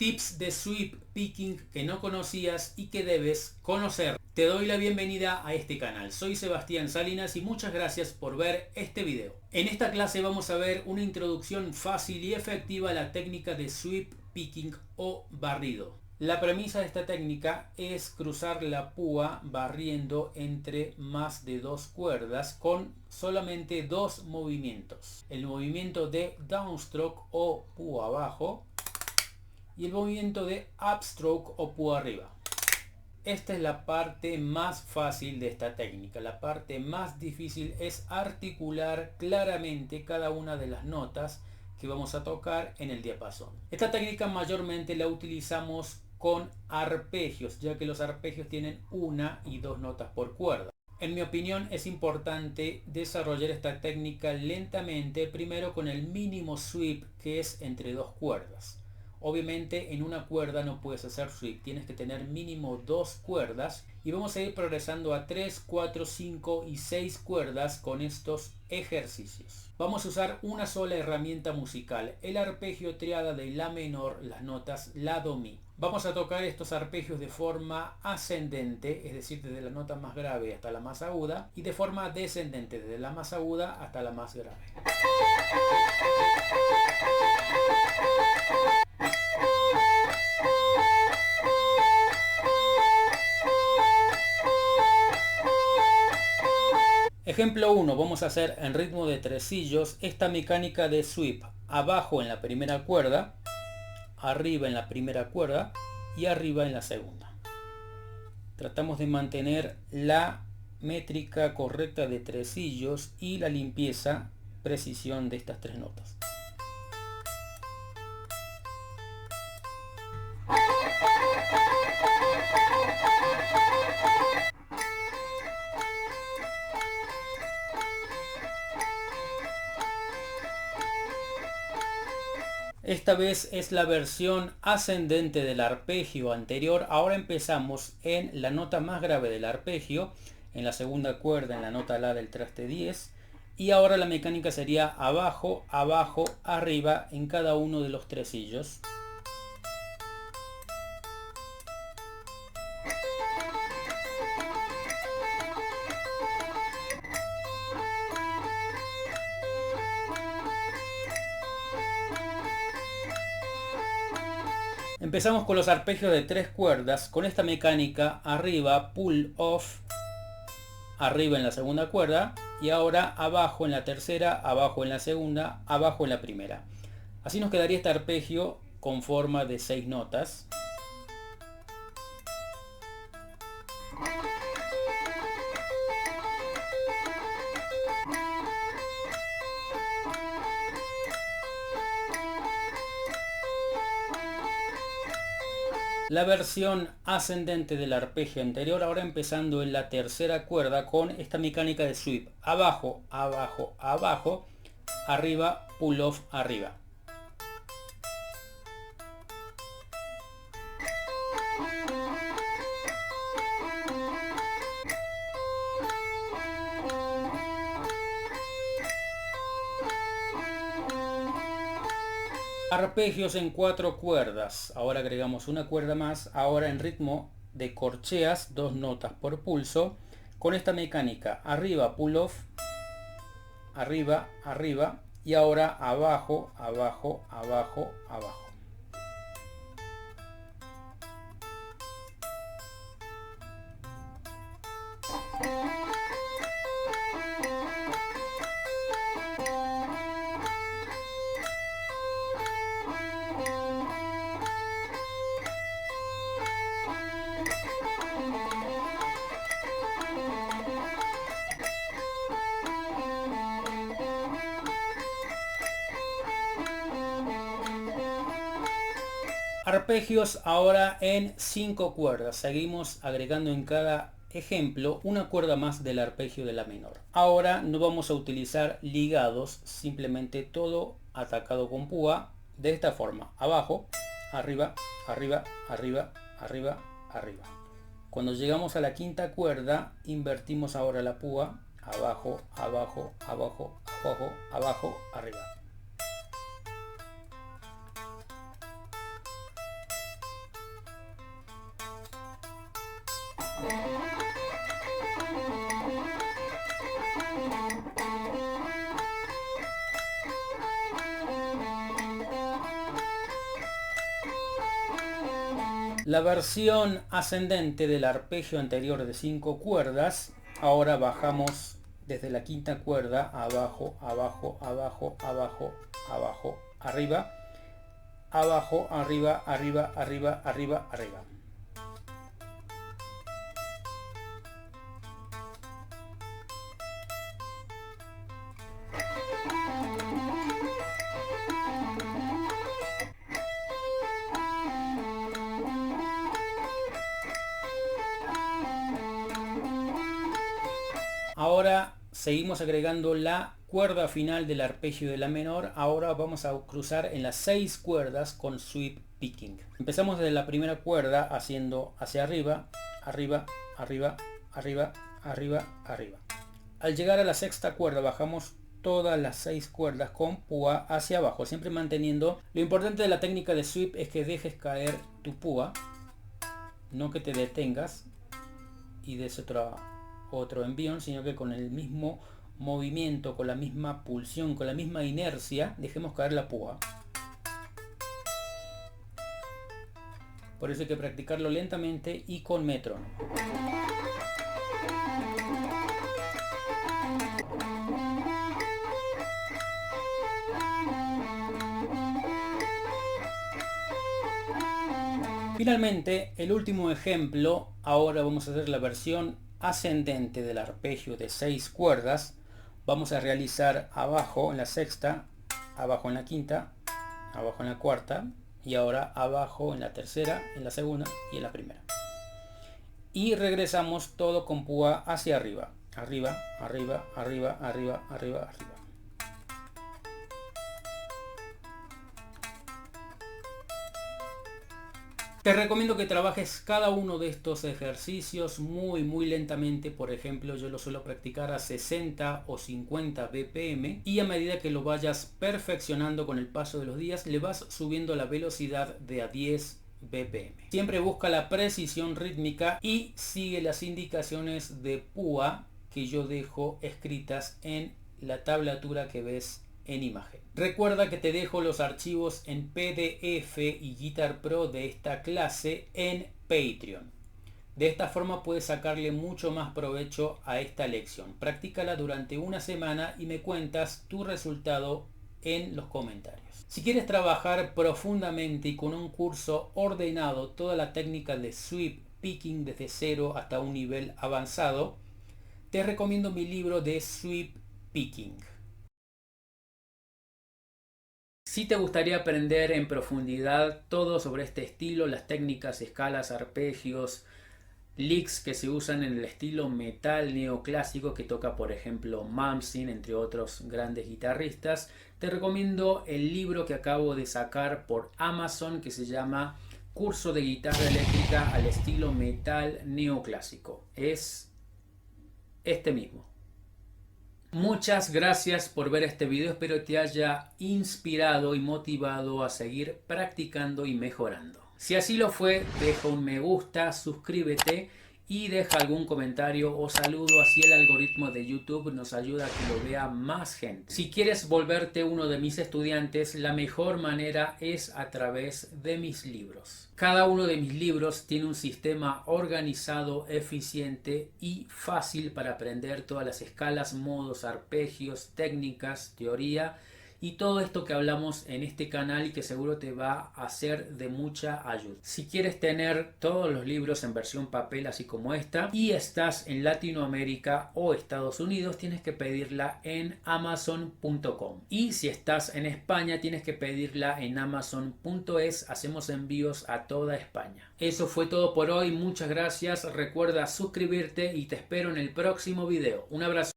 tips de sweep picking que no conocías y que debes conocer. Te doy la bienvenida a este canal. Soy Sebastián Salinas y muchas gracias por ver este video. En esta clase vamos a ver una introducción fácil y efectiva a la técnica de sweep picking o barrido. La premisa de esta técnica es cruzar la púa barriendo entre más de dos cuerdas con solamente dos movimientos. El movimiento de downstroke o púa abajo y el movimiento de upstroke o púa arriba. Esta es la parte más fácil de esta técnica. La parte más difícil es articular claramente cada una de las notas que vamos a tocar en el diapasón. Esta técnica mayormente la utilizamos con arpegios, ya que los arpegios tienen una y dos notas por cuerda. En mi opinión es importante desarrollar esta técnica lentamente, primero con el mínimo sweep, que es entre dos cuerdas. Obviamente en una cuerda no puedes hacer sweep, tienes que tener mínimo dos cuerdas y vamos a ir progresando a 3, 4, 5 y 6 cuerdas con estos ejercicios. Vamos a usar una sola herramienta musical, el arpegio triada de la menor, las notas la, do, mi. Vamos a tocar estos arpegios de forma ascendente, es decir, desde la nota más grave hasta la más aguda, y de forma descendente, desde la más aguda hasta la más grave. Ejemplo 1, vamos a hacer en ritmo de tresillos esta mecánica de sweep. Abajo en la primera cuerda, arriba en la primera cuerda y arriba en la segunda. Tratamos de mantener la métrica correcta de tresillos y la limpieza, precisión de estas tres notas. Esta vez es la versión ascendente del arpegio anterior. Ahora empezamos en la nota más grave del arpegio, en la segunda cuerda, en la nota la del traste 10. Y ahora la mecánica sería abajo, abajo, arriba en cada uno de los tresillos. Empezamos con los arpegios de tres cuerdas. Con esta mecánica, arriba, pull off, arriba en la segunda cuerda, y ahora abajo en la tercera, abajo en la segunda, abajo en la primera. Así nos quedaría este arpegio con forma de 6 notas. La versión ascendente del arpegio anterior, ahora empezando en la tercera cuerda con esta mecánica de sweep. Abajo, abajo, abajo, arriba, pull off, arriba. Arpegios en 4 cuerdas. Ahora agregamos una cuerda más, ahora en ritmo de corcheas, 2 notas por pulso, con esta mecánica. Arriba, pull off, arriba, arriba, y ahora abajo, abajo, abajo, abajo. Arpegios ahora en 5 cuerdas. Seguimos agregando en cada ejemplo una cuerda más del arpegio de la menor. Ahora no vamos a utilizar ligados, simplemente todo atacado con púa de esta forma. Abajo, arriba, arriba, arriba, arriba, arriba. Cuando llegamos a la quinta cuerda, invertimos ahora la púa. Abajo, abajo, abajo, abajo, abajo, arriba. La versión ascendente del arpegio anterior de 5 cuerdas, ahora bajamos desde la quinta cuerda, abajo, abajo, abajo, abajo, abajo, arriba, abajo, arriba, arriba, arriba, arriba, arriba. Ahora seguimos agregando la cuerda final del arpegio de la menor. Ahora vamos a cruzar en las 6 cuerdas con sweep picking. Empezamos desde la primera cuerda haciendo hacia arriba, arriba, arriba, arriba, arriba, arriba. Al llegar a la sexta cuerda bajamos todas las 6 cuerdas con púa hacia abajo, siempre manteniendo. Lo importante de la técnica de sweep es que dejes caer tu púa, no que te detengas y des otro envión, sino que con el mismo movimiento, con la misma pulsión, con la misma inercia, dejemos caer la púa. Por eso hay que practicarlo lentamente y con metrónomo. Finalmente, el último ejemplo, ahora vamos a hacer la versión ascendente del arpegio de 6 cuerdas. Vamos a realizar abajo en la sexta, abajo en la quinta, abajo en la cuarta y ahora abajo en la tercera, en la segunda y en la primera. Y regresamos todo con púa hacia arriba, arriba, arriba, arriba, arriba, arriba, arriba. Te recomiendo que trabajes cada uno de estos ejercicios muy lentamente. Por ejemplo, yo lo suelo practicar a 60 o 50 BPM y a medida que lo vayas perfeccionando con el paso de los días, le vas subiendo la velocidad de a 10 BPM. Siempre busca la precisión rítmica y sigue las indicaciones de púa que yo dejo escritas en la tablatura que ves en imagen. Recuerda que te dejo los archivos en PDF y Guitar Pro de esta clase en Patreon. De esta forma puedes sacarle mucho más provecho a esta lección. Practícala durante una semana y me cuentas tu resultado en los comentarios. Si quieres trabajar profundamente y con un curso ordenado toda la técnica de sweep picking desde cero hasta un nivel avanzado, te recomiendo mi libro de sweep picking. Si te gustaría aprender en profundidad todo sobre este estilo, las técnicas, escalas, arpegios, licks que se usan en el estilo metal neoclásico que toca por ejemplo Malmsteen, entre otros grandes guitarristas, te recomiendo el libro que acabo de sacar por Amazon que se llama Curso de guitarra eléctrica al estilo metal neoclásico. Es este mismo. Muchas gracias por ver este video, espero te haya inspirado y motivado a seguir practicando y mejorando. Si así lo fue, deja un me gusta, suscríbete y deja algún comentario o saludo, así el algoritmo de YouTube nos ayuda a que lo vea más gente. Si quieres volverte uno de mis estudiantes, la mejor manera es a través de mis libros. Cada uno de mis libros tiene un sistema organizado, eficiente y fácil para aprender todas las escalas, modos, arpegios, técnicas, teoría y todo esto que hablamos en este canal y que seguro te va a ser de mucha ayuda. Si quieres tener todos los libros en versión papel así como esta y estás en Latinoamérica o Estados Unidos, tienes que pedirla en amazon.com, y si estás en España tienes que pedirla en amazon.es. Hacemos envíos a toda España. Eso fue todo por hoy, muchas gracias, recuerda suscribirte y te espero en el próximo video. Un abrazo.